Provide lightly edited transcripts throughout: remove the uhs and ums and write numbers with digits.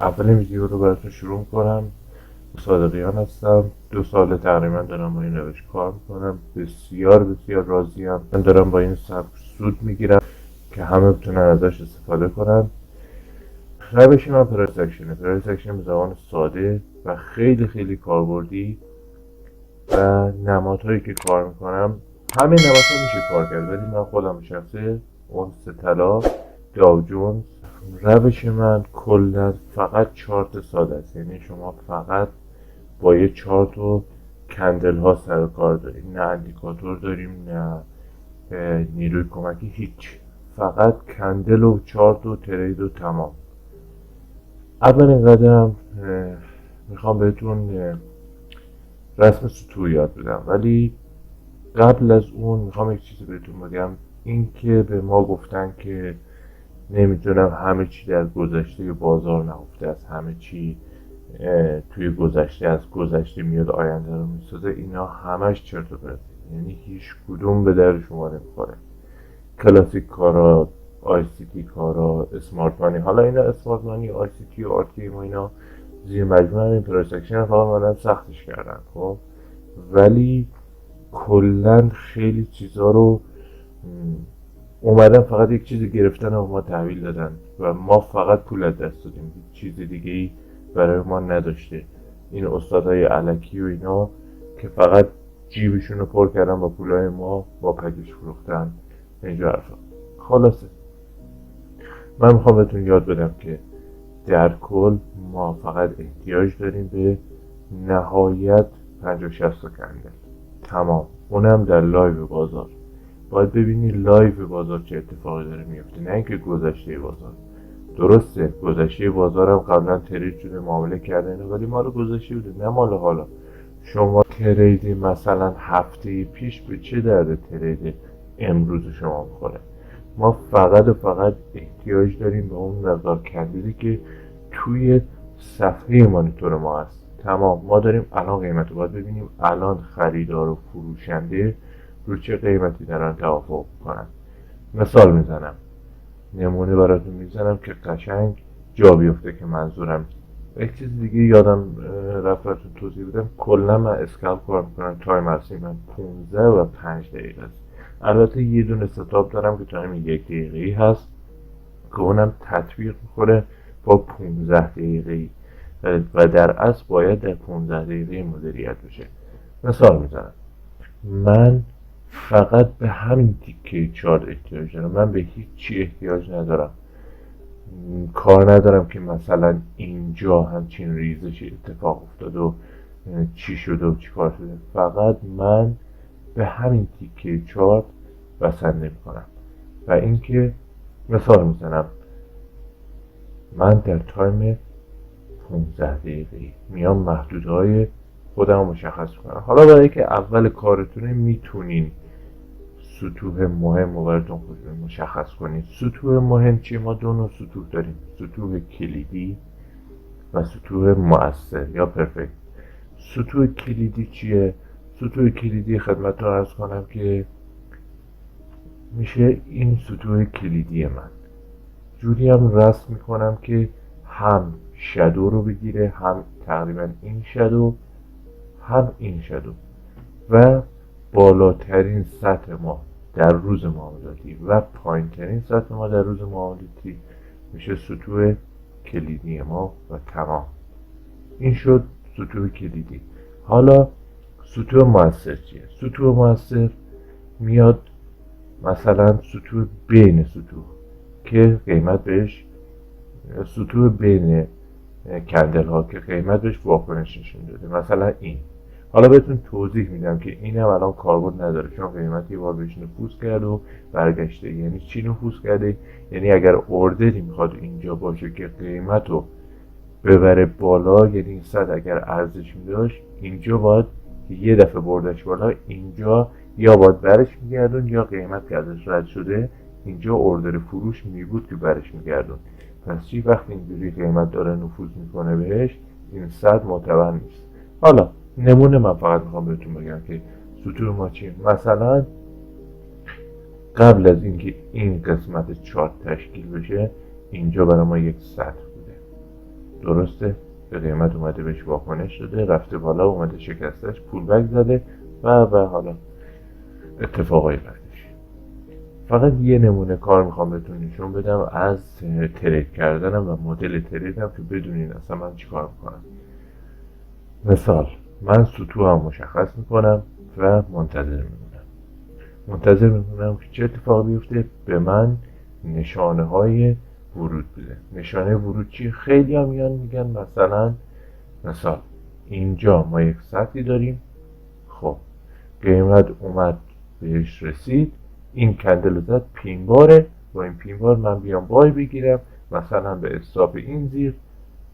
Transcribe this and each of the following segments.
اولین ویدیو رو براتون شروع میکنم. صادقیان هستم. 2 سال تقریبا دارم با این روش کار میکنم. بسیار بسیار راضیم. من دارم با این سبک سود میگیرم که همه بتونن ازش استفاده کنن. روش من پرسکشنه. پرسکشن به زبان ساده و خیلی خیلی کاربردی و نمادهایی که کار میکنم همه نمادها میشه کار کرد، ولی من خودم شخصه اونس طلا، داو جونز. روش من کلا فقط چارت ساده است، یعنی شما فقط با یه چارت و کندل ها سر کار داریم، نه اندیکاتور داریم نه نیروی کمکی، هیچ، فقط کندل و چارت و ترید و تمام. اولین قدم میخوام بهتون رسم سطوح یاد بدم، ولی قبل از اون میخوام یک چیزی بهتون بگم. این که به ما گفتن که نمیدونم همه چی در گذشته بازار نهفته است، همه چی توی گذشته از گذشته میاد آینده رو میسازه، اینا همش چرت و پرته، یعنی هیچ کدوم به در شما نمیخوره. کلاسیک کارا، آی سی تی کارا، اسمارت مانی، حالا اینا اسمارت مانی، آی سی تی و آر تی و اینا زیر مجموعه این پروسکشن فقط مدن سختش کردن، خب، ولی کلا خیلی چیزا رو اومدن فقط یک چیزی گرفتن و ما تحویل دادن و ما فقط پول از دست دادیم، چیز دیگه ای برای ما نداشته. این استادای علکی و اینا که فقط جیبشون رو پر کردن با پولای ما، با پکش فروختن، اینجا حرفا. خلاصه من میخوام بهتون یاد بدم که در کل ما فقط احتیاج داریم به نهایت 50-60 کندل، تمام. اونم در لایو بازار. باید ببینی لایو بازار چه اتفاقی داره میفته، نه اینکه گذشته بازار. درسته گذشته بازار هم قبلا ترید شده، معامله کرده اینا، ولی مال گذشته بوده، نه مال حالا. شما تریدی مثلا هفته پیش به چه درد ترید امروز شما میخوره؟ ما فقط و فقط احتیاج داریم به اون مقدار کندیدی که توی صفحه مانیتور ما هست، تمام. ما داریم الان قیمت رو باید ببینیم الان خریدار و فروشنده رو چه قیمتی دارن توافق کنن. مثال میزنم، نمونه براتون میزنم که قشنگ جا بیفته که منظورم. یک چیز دیگه یادم رفت براتون توضیح بدم. کلا من اسکالپ کار میکنم، تایم هستی من 15 و 5 دقیقه است. البته یه دونه ستاپ دارم که تایم 1 دقیقه‌ای هست که اونم تطبیق میخوره با 15 دقیقه‌ای و در اصل باید در 15 دقیقه مدیریت بشه. مثال میزنم، من فقط به همین تیکه چارت احتیاج دارم، من به هیچ چی احتیاج ندارم. کار ندارم که مثلا اینجا همچین ریزشی اتفاق افتاد و چی شده و چی کار شده. فقط من به همین تیکه چارت بسنده میکنم. و اینکه مثال میزنم، من در تایم 15 دقیقه میام محدودهای خودم رو مشخص کنم. حالا برای که اول کارتونه میتونین سطوح مهم رو براتون مشخص کنید. سطوح مهم چیه؟ ما دو نوع سطوح داریم، سطوح کلیدی و سطوح مؤثر یا پرفکت. سطوح کلیدی چیه؟ سطوح کلیدی خدمتتون عرض کنم که میشه این سطوح کلیدی من جوری هم رسم میکنم که هم شادو رو بگیره، هم تقریبا این شادو، هم این شادو، و بالاترین سطح ما در روز معاملاتی و پایینترین سطح ما در روز معاملاتی میشه سطوح کلیدی ما و تمام. این شد سطوح کلیدی. حالا سطوح مؤثر چیه؟ سطوح مؤثر میاد مثلا سطوح بین سطوح که قیمت بهش، سطوح بین کندل ها که قیمت بهش واکنش نشون داده، مثلا این. حالا بهتون توضیح میدم که این هم الان کاربرد نداره، چون قیمت یه بار بهش نفوذ کرده و برگشته. یعنی چی نفوذ کرده؟ یعنی اگر اوردری میخواد اینجا باشه که قیمت رو ببره بالا، یعنی این صد اگر ارزش میداشت اینجا باید یه دفعه بردش بالا، اینجا یا باید برش میگردون یا قیمت که ازش رد شده اینجا اوردر فروش میبود که برش میگردون. پس چی؟ وقتی اینجوری قیمت داره نفوذ میکنه بهش، این صد معتبر نیست. حالا نمونه من فقط میخوام بهتون بگم که سطوح ما چیه. مثلا قبل از اینکه این قسمت چارت تشکیل بشه اینجا برای ما یک سطح بوده، درسته، به قیمت اومده بهش واکنش داده، رفته بالا، اومده شکستش، پول بک زده و حالا اتفاقای بعدش. فقط یه نمونه کار میخوام بهتون نشون بدم از ترید کردنم و مدل تریدم که بدونین اصلا من چیکار میکنم. مثال، من سطوح هم مشخص میکنم و منتظر میمونم که چه اتفاقی بیفته. به من نشانه های ورود بده. نشانه ورود چی؟ خیلی هم میان میگن مثلا مثال اینجا ما یک سطحی داریم، خب قیمت اومد بهش رسید، این کندل زد پین باره، با این پین بار من بیام بای بگیرم مثلا به استاپ این زیر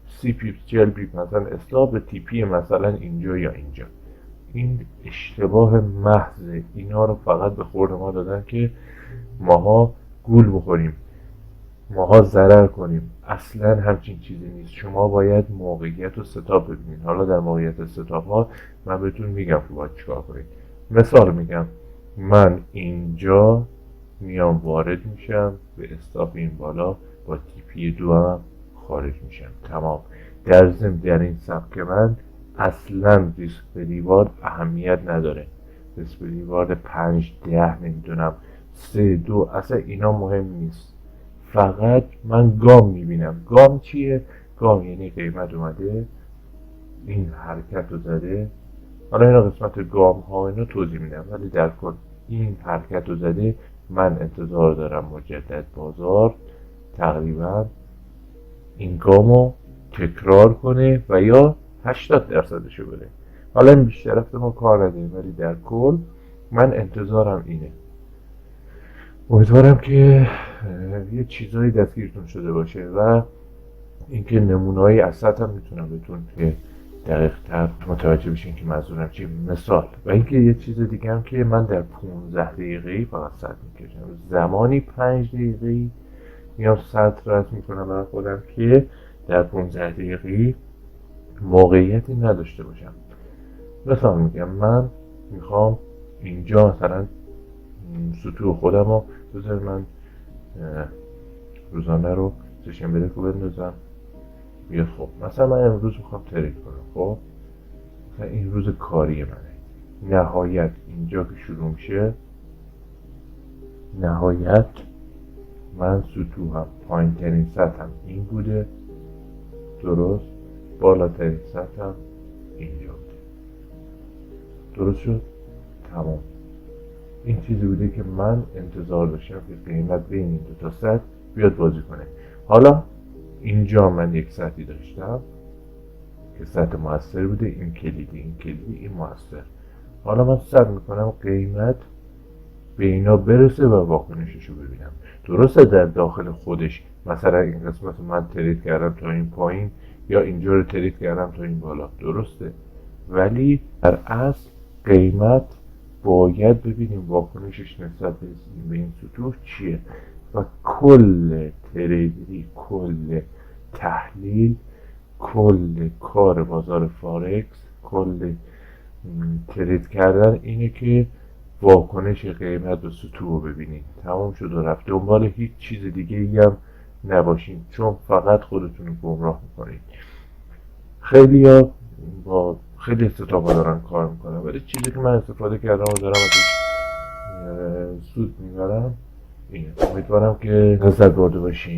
30 پیپ 40 پیپ مثلا استاپ تی پی مثلا اینجا یا اینجا. این اشتباه محض. اینا رو فقط به خورد ما دادن که ماها گول بخوریم، ماها ضرر کنیم. اصلا همچین چیزی نیست. شما باید موقعیت و ستاپ ببینید. حالا در موقعیت ستاپ ها من بهتون میگم که باید چیکار کنید. مثال میگم، من اینجا میام وارد میشم به استاپ این بالا، با تی پی 2 هم خارج میشم. تمام. در ضمن در این سبک من اصلا ریسک به ریوارد اهمیت نداره. ریسک به ریوارد 5 10 نمیدونم 3 2 اصلا اینا مهم نیست. فقط من گام میبینم. گام چیه؟ گام یعنی قیمت اومده این حرکت رو زده. حالا اینا قسمت گام ها اینا توضیح میدم، ولی در کل این حرکت رو زده، من انتظار دارم مجدد بازار تقریبا این گامو تکرار کنه و یا 80% شو بره. حالا این بیشتر ما کار نداریم، ولی در کل من انتظارم اینه. امیدوارم که یه چیزایی دستگیرتون شده باشه و اینکه نمونه‌های از سطح هم میتونم بهتون که دقیق تر متوجه بشین که منظورم چیه. مثال و اینکه یه چیز دیگه هم که من در 15 دقیقه‌ای فقط سطح میکشم، زمانی 5 دقیقه‌ای میام سطح رسم میکنم برای خودم که در 15 دقیقه‌ای موقعیتی نداشته باشم. مثلا میگم من میخوام اینجا مثلا سطوح خودم رو بذار من روزانه رو سشن بریک رو بندازم بیاد. خب مثلا من امروز میخوام ترید کنم. خب مثلا این روز کاری منه، نهایت اینجا که شروع میشه، نهایت من سطوحم پایین ترین سطحم این بوده، درست، بالاترین سطحم اینجا بوده. درست شد؟ تمام. این چیزی بوده که من انتظار داشتم که قیمت بین این دو تا سطح بیاد بازی کنه. حالا اینجا من یک سطحی داشتم که سطح موثر بوده، این کلیدی این موثر. حالا من سعی میکنم قیمت به اینا برسه و واکنشش رو ببینم. درسته در داخل خودش مثلا این قسمت من ترید کردم تا این پایین یا اینجا رو ترید کردم تا این بالا، درسته، ولی در اصل قیمت باید ببینیم واکنشش نسبت به این سطوح چیه. و کل تریدری، کل تحلیل، کل کار بازار فارکس، کل ترید کردن اینه که واکنش قیمت و سطوح رو ببینید. تمام شد و رفت. دنبال هیچ چیز دیگه ای هم نباشین، چون فقط خودتون رو گمراه میکنید. خیلی ها با خیلی استفاده دارن کار میکنن، ولی چیزی که من استفاده کردم و دارم ازش سود میبرم اینه. امیدوارم که لذت برده باشین.